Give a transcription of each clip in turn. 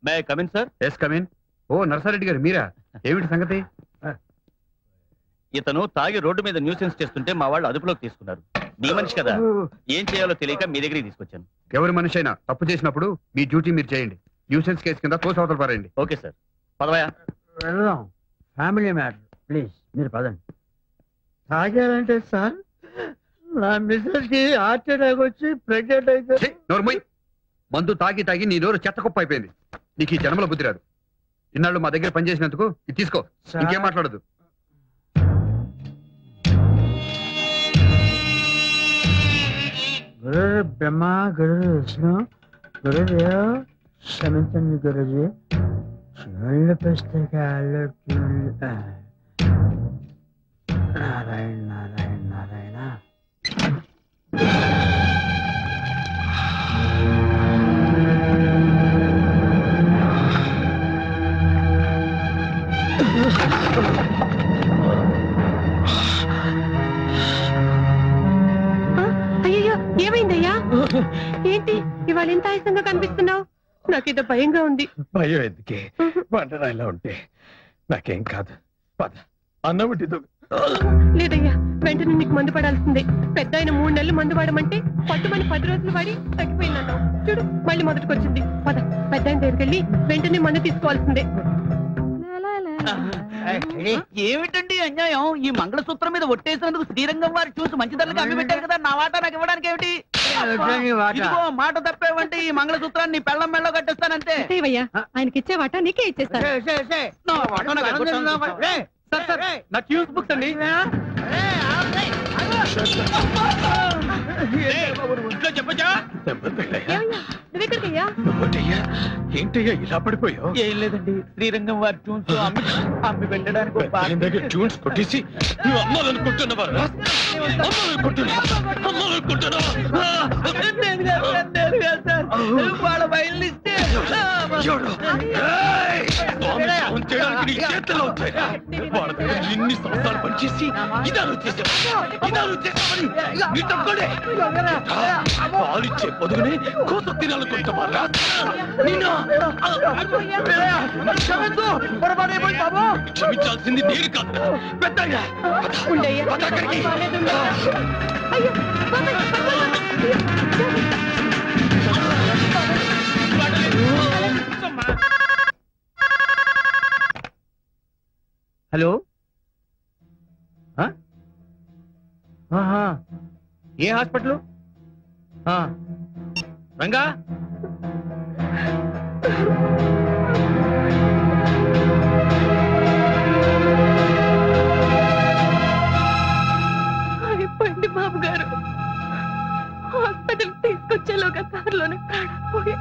May I come in sir? Yes come in. ఓ నరసారెడ్డి గారు మీరా? ఏమిటి సంగతి? ఇతను తాగి రోడ్డు మీద న్యూసెన్స్ చేస్తుంటే మా వాళ్ళు అదుపులోకి తీసుకున్నారు. మీ మనిషి కదా, ఏం చేయాలో తెలియక మీ దగ్గరికి తీసుకొచ్చాను. ఎవరి మనిషి అయినా తప్పు చేసినప్పుడు మీ డ్యూటీ మీరు చేయండి. న్యూసెన్స్ కేసు కింద తోసవతలు పారేయండి. Okay sir, పదవయా. వెళ్దాం, ఫ్యామిలీ మ్యాటర్. ప్లీజ్ మీరు పదండి. తాగారంటే సార్ నా మిస్సెస్ కి హార్ట్ అటాక్ వచ్చి ప్రెగ్నెంట్ అయితే. నోర్మై, మందు తాగి తాగి నీ నోరు చెత్త కుప్ప అయిపోయింది. నీకు ఈ జన్మలో బుద్ధి రాదు. ఇన్నాళ్ళు మా దగ్గర పనిచేసినందుకు ఇది తీసుకో, ఇంకేం మాట్లాడదు. గురు బ్రహ్మ, గురు విష్ణు, గురుదేవ్ క్షమించండి గురుజీ. చెవులు పుస్తకాలు నారాయణ నారాయణ నారాయణ. అయ్యో ఏమైందయ్యా? ఏంటి ఇవాళ ఎంత ఆయాసంగా కనిపిస్తున్నావు? నాకేదో భయంగా ఉంది. భయం ఎందుకే? వంటనా ఇలా ఉంటే నాకేం కాదు. అన్నం లేదయ్యా, వెంటనే నీకు మందు పడాల్సిందే. పెద్ద ఆయన 3 నెలలు మందు వాడమంటే పట్టుమని 10 రోజులు వాడి తగ్గిపోయిందన్నావు. చూడు మళ్ళీ మొదటికొచ్చింది. పద, పెద్ద ఆయన దగ్గరికి వెళ్ళి వెంటనే మందు తీసుకోవాల్సిందే. ఏమిటండి అన్యాయం? ఈ మంగళసూత్రం మీద ఒట్టేసినందుకు శ్రీరంగం వారు చూసి మంచి ధరలకు అమ్మి పెట్టారు కదా, నా వాటా నాకు ఇవ్వడానికి ఏమిటి? ఇదిగో మాట తప్పేవంటే ఈ మంగళసూత్రాన్ని పెళ్ళం మెళ్ళో కట్టేస్తానంతే. ఆయనకి ఇచ్చే వాటా నీకే ఇచ్చేస్తాను. నా ట్యూన్స్ బుక్స్ అండి. ఏంటయ్యా ఇలా పడిపోయావు? ఏం లేదండి, శ్రీరంగం వారి ట్యూన్స్ అమ్మి పెట్టడానికి ట్యూన్స్ కొట్టేసి వాళ్ళ బయలుస్తే ఎన్ని సంవత్సరాలు పనిచేసి పాలిచ్చే పొదుగునే కోత తినాలనుకుంటావా? క్షమించాల్సింది నేను కాదు, పెద్దయ్యా. హలో, ఏ హాస్పిటల్? రంగా, అయిపోయింది బాబు గారు. హాస్పిటల్ తీసుకొచ్చేలోగా కారులోనే ప్రాణపోయి.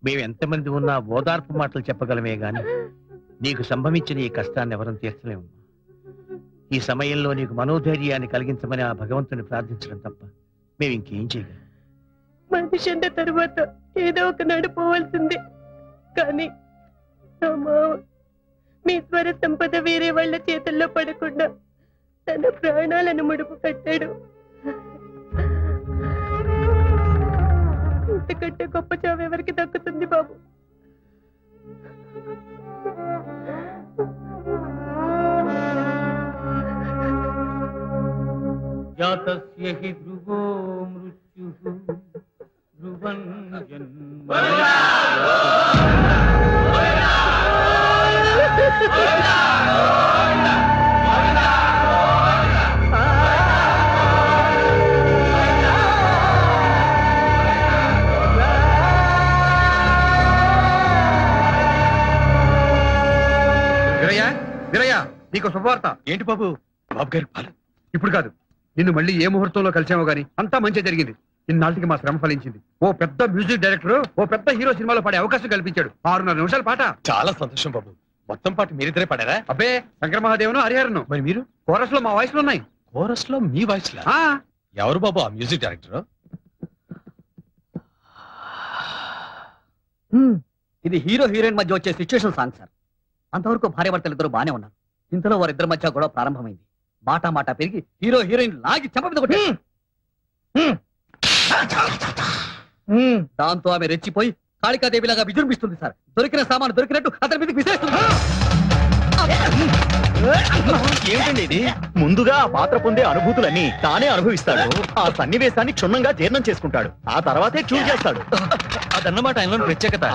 మేము ఎంతమంది ఉన్నా ఓదార్పు మాటలు చెప్పగలమే గాని నీకు సంభవించిన ఈ కష్టాన్ని ఎవరూ తీర్చలేము. ఈ సమయంలో నీకు మనోధైర్యాన్ని కలిగించమని ఆ భగవంతుని ప్రార్థించడం తప్ప మేము ఇంకేం చేయగలం? మనిషి అన్న తర్వాత ఏదో ఒక నడిపోవాల్సిందే. కానీ నా మావ మీ స్వర సంపద వేరే వాళ్ళ చేతుల్లో పడకుండా తన ప్రాణాలను ముడుపు కట్టాడు. ఇంతకంటే గొప్ప చావు ఎవరికి దక్కుతుంది బాబు? జాతస్య హి ధ్రువో మృత్యుః ధ్రువం జన్మ. నీకు శుభవార్త. ఏంటి బాబు? బాబు గారి పాలు ఇప్పుడు కాదు, నిన్ను మళ్ళీ ఏ ముహూర్తంలో కలిసామో గానీ అంతా మంచి జరిగింది. ఇన్నాళ్ళకి మా శ్రమ ఫలించింది. ఓ పెద్ద మ్యూజిక్ డైరెక్టర్ ఓ పెద్ద హీరో సినిమాలో పాడే అవకాశం కల్పించాడు. 6.5 నిమిషాల పాట. చాలా సంతోషం బాబు. మొత్తం పాట మీరిద్దరే పాడారా? అబ్బే, శంకర మహాదేవను హరిహరను. మరి మీరు? కోరస్ లో మా వాయిస్లు ఉన్నాయి. కోరస్ లో మీ వాయిస్ లా? ఎవరు బాబు ఆ మ్యూజిక్ డైరెక్టర్? ఇది హీరో హీరోయిన్ మధ్య వచ్చే సిచ్యువేషన్ సాంగ్ సార్. అంతవరకు భార్యాభర్తలు ఇద్దరు బానే ఉన్నారు. ఇంతలో వారిద్దరి మధ్య గొడవ ప్రారంభమైంది. మాట మాట పెరిగి హీరో హీరోయిన్ లాగి చెంప మీద కొట్టాడు. దాంతో ఆమె రెచ్చిపోయి కాళికాదేవిలాగా విజృంభిస్తుంది సార్. దొరికిన సామాను దొరికినట్టు అతని మీదకి విసిరేస్తుంది. ఏమిటండి ఇది? ముందుగా ఆ పాత్ర పొందే అనుభూతులన్నీ తానే అనుభవిస్తాడు. ఆ సన్నివేశాన్ని క్షుణ్ణంగా జీర్ణం చేసుకుంటాడు. ఆ తర్వాతే చూజ్ చేస్తాడు. అదన్నమాట ఆయనలో ప్రత్యేకత.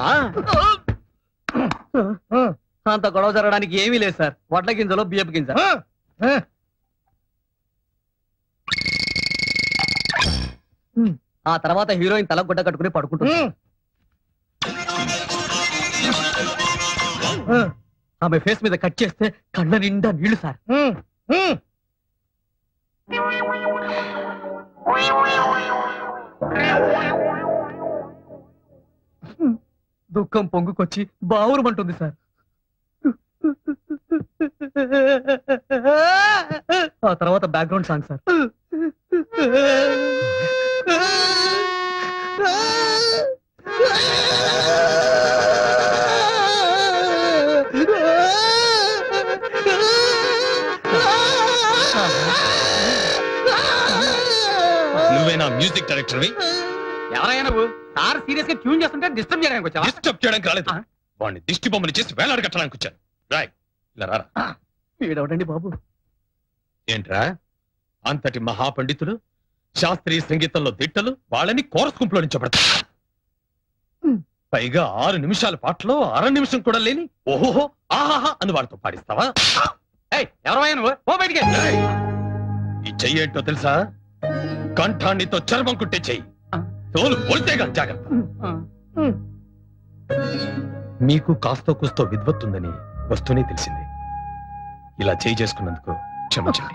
అంత గొడవ జరగడానికి ఏమీ లేదు సార్. వడ్ల గింజలో బియ్యపు గింజ. ఆ తర్వాత హీరోయిన్ తల గుడ్డ కట్టుకుని పడుకుంటుంది. ఆమె ఫేస్ మీద కట్ చేస్తే కళ్ళ నిండా నీళ్లు సార్. దుఃఖం పొంగుకొచ్చి బావురమంటుంది సార్. ఆ తర్వాత బ్యాక్గ్రౌండ్ సాంగ్ సార్. నువ్వేనా మ్యూజిక్ డైరెక్టర్వి? ఎవరైనా నువ్వు సార్ సీరియస్ గా ట్యూన్ చేస్తుంటే డిస్టర్బ్ చేయడానికి వచ్చావా? డిస్టర్బ్ చేయడానికి రాలేదు. వాడిని దిష్టి బొమ్మని చేసి వేలాడి కట్టడానికి వచ్చాను. రాయ్ ఇలా రారా. వీడవడండి బాబు. ఏంట్రా అంతటి మహాపండితులు, శాస్త్రీయ సంగీతంలో దిట్టలు, వాళ్ళని కోరస్ గుంపులో నుంచబడతారు. పైగా 6 నిమిషాల పాటలో 1/2 నిమిషం కూడా లేని ఓహోహో ఆహాహా అని వాళ్ళతో పాడిస్తావా? ఎవరైనా నువ్వు ఓ బయటికి. ఈ చెయ్యి ఏంటో తెలుసా? కంఠాన్నితో చర్మం కుట్టే చెయ్యి. తోలు పోల్తేగా జాగ్రత్త. మీకు కాస్తో కూస్తో విద్వత్తుందని వస్తూనే తెలిసింది. ఇలా చేయి చేసుకున్నందుకు క్షమించండి.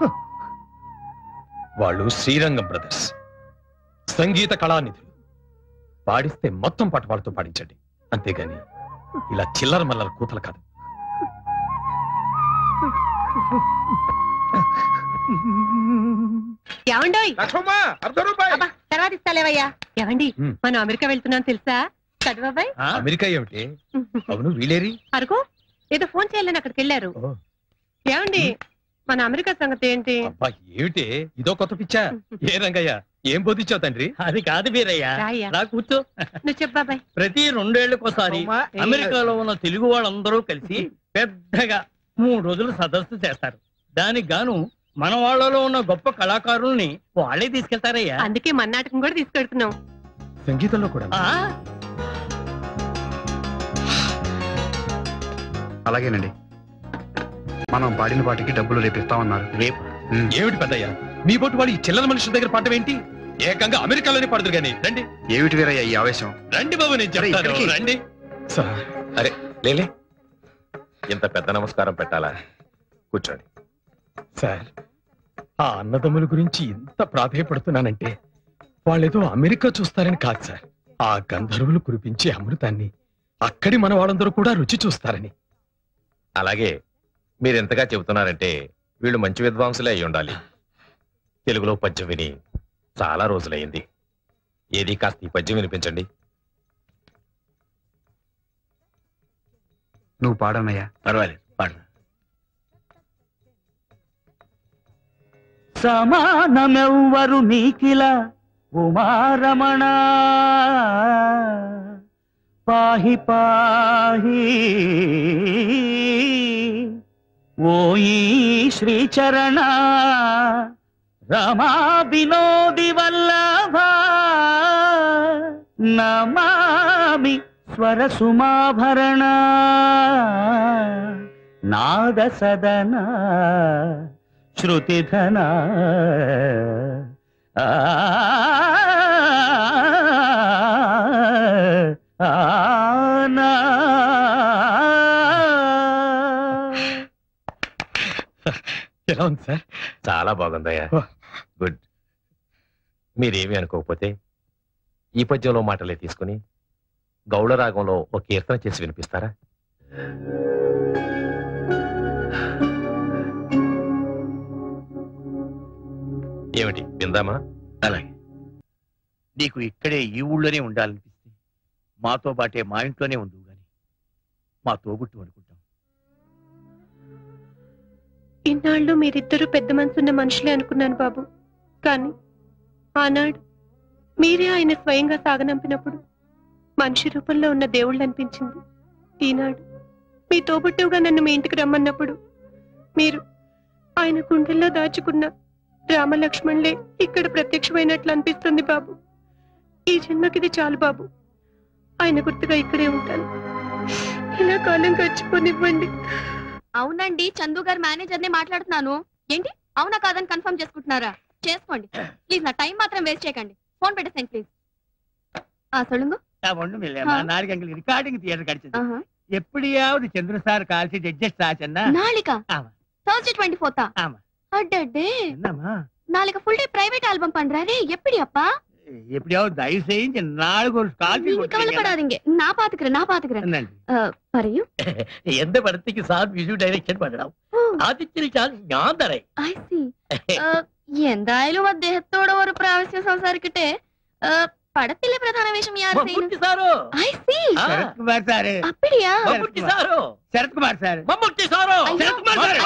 వాళ్ళు శ్రీరంగం బ్రదర్స్, సంగీత కళానిధులు. పాడిస్తే మొత్తం పాట వాళ్ళతో పాడించండి, అంతేగాని ఇలా చిల్లర మల్లర కూతలు కాదు. ఏమండోయ్ రూపాయి తర్వాత ఇస్తాలేవయ్యా. ఏమండి మనం అమెరికా వెళ్తున్నాం తెలుసా? చదువాబాయ్ అమెరికా ఏమిటి? అవును వీలేరి అరుకో ఏదో ఫోన్ చేయాలని అక్కడికి వెళ్ళారు. ఏమండి మన అమెరికా సంగతి ఏంటి? అబ్బా ఏమిటి ఇదో కొత్త పిచ్చా? ఏ రంగయ్య ఏం బోధించావు తండ్రి? అది కాదు వీరయ్య, రాయ్యా. రా కూర్చో. నువ్వు చెప్పాబాయ్. ప్రతి 2 ఏళ్లకోసారి అమెరికాలో ఉన్న తెలుగు వాళ్ళందరూ కలిసి పెద్దగా 3 రోజులు సదస్సు చేస్తారు. దానికి గాను మన వాళ్ళలో ఉన్న గొప్ప కళాకారుల్ని వాళ్ళే తీసుకెళ్తారయ్యా. అందుకే మన నాటకం కూడా తీసుకెడుతున్నాం. సంగీతంలో కూడా ఆ, అలాగేనండి. మనం పాడిన పాటికి డబ్బులు రేపిస్తామన్నారు. రేపు ఏమిటి పెద్దయ్య మీ బోటు వాడు ఈ చిల్లర మనుషుల దగ్గర పాడటం ఏంటి? ఏకంగా అమెరికాలోనే పాడదురు గాని రండి. ఏమిటి వీరయ్య ఈ ఆవేశం? రండి బాబు నేను చెప్తాను. ఇక్కడికి. రండి సార్. అరే లేలే, ఇంత పెద్ద నమస్కారం పెట్టాలా? కూర్చోండి. సార్ ఆ అన్నదమ్ముల గురించి ఇంత ప్రాధేయపడుతున్నానంటే వాళ్ళేదో అమెరికా చూస్తారని కాదు సార్. ఆ గంధర్వులు కురిపించే అమృతాన్ని అక్కడి మన వాళ్ళందరూ కూడా రుచి చూస్తారని. అలాగే మీరెంతగా చెబుతున్నారంటే వీళ్ళు మంచి విద్వాంసులే అయి ఉండాలి. తెలుగులో పద్యం విని చాలా రోజులైంది. ఏది కాస్త ఈ పద్యం వినిపించండి. నువ్వు పాడనయ్యా. పర్వాలేదు, పాడు. సమానమెవ్వరు నీకిలా ఉమారమణ పాహి పాహి ఓయి శ్రీచరణ రమా వినోది వల్లభ నమామి స్వరసుమాభరణ నాద సదన శృతిధన ఎలా ఉంది సార్? చాలా బాగుందయ్యా. గుడ్. మీరేమి అనుకోకపోతే ఈ పద్యంలో మాటలే తీసుకుని గౌళ రాగంలో ఒక కీర్తన చేసి వినిపిస్తారా? ఏమిటి విందామా? అలాగే. నీకు ఇక్కడే ఈ ఊళ్ళోనే ఉండాలనిపిస్తే మాతో పాటే మా ఇంట్లోనే ఉండు గాని మా తోబుట్టు అనుకుంటాం. ఇన్నాళ్ళు మీరిద్దరూ పెద్ద మనసున్న మనుషులే అనుకున్నాను బాబు. కానీ ఆనాడు మీరే ఆయన స్వయంగా సాగనంపినప్పుడు మనిషి రూపంలో ఉన్న దేవుళ్ళు అనిపించింది. ఈనాడు మీ తోబుట్టువుగా నన్ను మీ ఇంటికి రమ్మన్నప్పుడు మీరు ఆయన గుండెల్లో దాచుకున్న రామలక్ష్మణులే ఇక్కడ ప్రత్యక్షమైనట్లు అనిపిస్తుంది బాబు. ఈ జన్మకిది చాలు బాబు. ఆయన గుర్తుగా ఇక్కడే ఉంటాను. ఇలా కాలం గడిచిపోనివ్వండి. అవునండి, చందు గారు మేనేజర్ ని మాట్లాడుతున్నాను. ఏంటి అవునా కాదని కన్ఫర్మ్ చేసుకుంటున్నారా? చేసుకోండి ప్లీజ్, నా టైం మాత్రం వేస్ట్ చేయకండి. ఫోన్ పెట్టేసాను ప్లీజ్. சொல்லுங்க. ஒண்ணும் இல்லையம்மா, நாளைக்கு எங்களுக்கு ரிகார்டிங் தியேட்டர் கிடைச்சது. எப்படியாவது சந்திர சார் கால் ஷீட் அட்ஜஸ்ட் ஆச்சுன்னா நாளைக்கா? ஆமா. Thursday 24th. ஆமா. அடடே, என்னம்மா நாளைக்கு ஃபுல் டே பிரைவேட் ஆல்பம் பண்றாரே, எப்படி அப்பா? எப்படியாவது தயவு செஞ்சு நாளைக்கு ஒரு கால் ஷீட் நீங்க கவலைப்படாதீங்க, நான் பாத்துக்கிறேன். പറയൂ. എന്റെ പടത്തേക്ക് സാർ മ്യൂസിക് ഡയറക്ഷൻ പണ്ടണം. ആദ്യത്തെ ചാൻസ് ഞാൻ തരേ. I see. എന്തായാലും അദ്ദേഹത്തോട് ഒരു പ്രാവശ്യം സംസാരിക്കട്ടെ. പടത്തിലെ പ്രധാന വേഷം യാർ ചെയ്യുന്നു? സാറോ. I see. Sarath Kumar sir. அப்படியா? മമ്മൂട്ടി സാറോ. శరత్ కుమార్ సార్. మమ్మూട്ടി సారో. శరత్ కుమార్ సార్.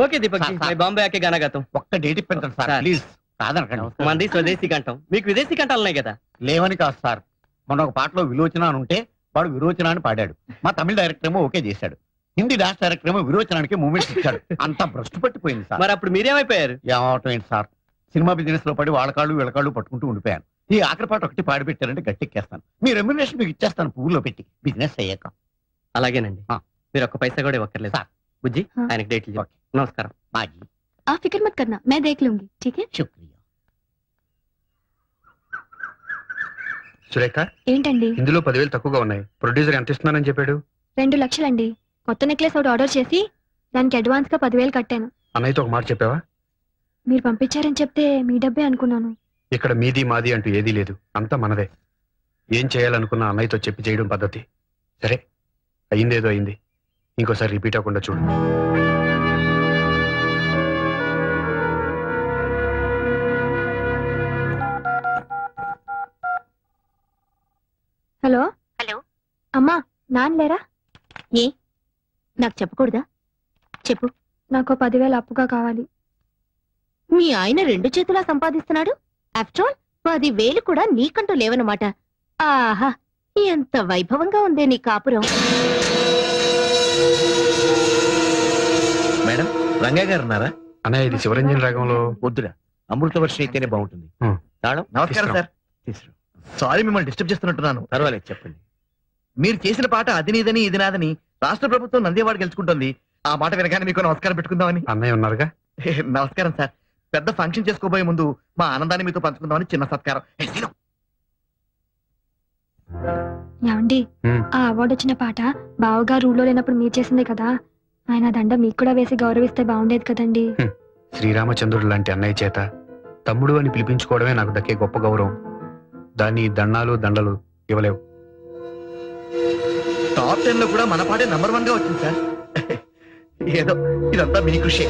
ఓకే దీపక్ జీ, मैं బాంబే ఆకే గానా గాతా हूं. ఒక్క డేట్ ఇప్పించండి సార్ ప్లీజ్. కాదనకండి. మంది స్వదేశీ కంఠం, మీకు విదేశీ కంఠాలు ఉన్నాయి కదా. లేవని కాదు సార్, మొన్న ఒక పాటలో విలోచన అని ఉంటే వాడు విరోచన అని పాడాడు. మా తమిళ డైరెక్టర్ ఏమో ఓకే చేశాడు. హిందీ డాన్స్ డైరెక్టర్ ఏమో విరోచనానికి మూమెంట్స్ ఇచ్చాడు. అంతా భ్రష్టు పట్టిపోయింది సార్. మరి అప్పుడు మీరేమైపోయారు? ఏమవటం ఏంటి సార్, సినిమా బిజినెస్ లో పడి వాళ్ళకాళ్ళు వీళ్ళకాళ్ళు పట్టుకుంటూ ఉండిపోయాను. ఈ ఆఖరి పాట ఒకటి పాడి పెట్టారంటే గట్టెక్కేస్తాను. మీ రెమ్యునరేషన్ మీకు ఇచ్చేస్తాను పువ్వులో పెట్టి, బిజినెస్ అయ్యాక. అలాగేనండి, మీరు ఒక్క పైసా కూడా ఇవ్వక్కర్లేదు సార్. బుజ్జి, ఆయనకి డేట్లు చెప్పు. నమస్కారం. బాజీ, आप फिक्र मत करना, मैं देख लूंगी, ठीक है? శుక్రియా. సురేఖ, ఏంటండి? ఇందులో 10,000 తక్కువగా ఉన్నాయి. ప్రొడ్యూసర్ ఎంత ఇస్తున్నానని చెప్పాడు? 2 లక్షలండి. కొత్త నెక్లెస్ ఒకటి ఆర్డర్ చేసి దానికి అడ్వాన్స్ గా 10,000 కట్టాను. అన్నయ్యతో ఒక మాట చెప్పావా? మీరు పంపించారని చెప్తే మీ డబ్బే అనుకున్నాను. ఇక్కడ మీది మాది అంటూ ఏదీ లేదు, అంతా మనదే. ఏం చేయాలనుకున్నా అన్నయ్యతో చెప్పి చేయడం పద్ధతి. సరే, అయిందేదో అయింది, ఇంకోసారి రిపీట్ అవ్వకుండా చూడు. హలో. అమ్మా, నాన్న లేరా? ఏ, నాకు చెప్పకూడదా? చెప్పు. నాకు 10,000 అప్పుగా కావాలి. మీ ఆయన 2 చేతులా సంపాదిస్తున్నాడు. ఆఫ్టర్ ఆల్ 10,000 కూడా నీకంటూ లేవన్నమాట. ఆహా, ఎంత వైభవంగా ఉందే నీ కాపురం. మేడం, రంగా గారు ఉన్నారా? అన్నయ్య, ఇది శివరంజన్ రాగంలో వద్దురా, అమృత వర్షం అయితేనే బాగుంటుంది. తాళం. నమస్కారం సార్. తీసుకురా. సారీ మిమ్మల్ని డిస్టర్బ్ చేస్తున్నట్టున్నాను. పర్వాలేదు, చెప్పండి. మీరు చేసిన పాట అది నీదని ఇది నాదని రాష్ట్ర ప్రభుత్వం నందేవాడు గెలుచుకుంటుంది. ఆ మాట వినగానే మీకు నమస్కారం పెట్టుకుందామని. అన్నయ్య ఉన్నారుగా. నమస్కారం సార్. పెద్ద ఫంక్షన్ చేసుకోబోయే ముందు మా ఆనందాన్ని మీతో పంచుకుందామని చిన్న సత్కారం. ఏమండి, ఆ అవార్డు వచ్చిన పాట బావగారు ఊళ్ళో లేనప్పుడు మీరు చేసిందే కదా. ఆయన దండ మీకు కూడా వేసి గౌరవిస్తే బాగుండేది కదండి. శ్రీరామచంద్రుడు లాంటి అన్నయ్య చేత తమ్ముడు అని పిలిపించుకోవడమే నాకు దక్కే గొప్ప గౌరవం. దాన్ని దండాలు దండలు ఇవ్వలేవు. టాప్ 10 లో కూడా మన పాటే నంబర్ 1 గా వచ్చింది సార్. ఏదో ఇదంతా మీ కృషి.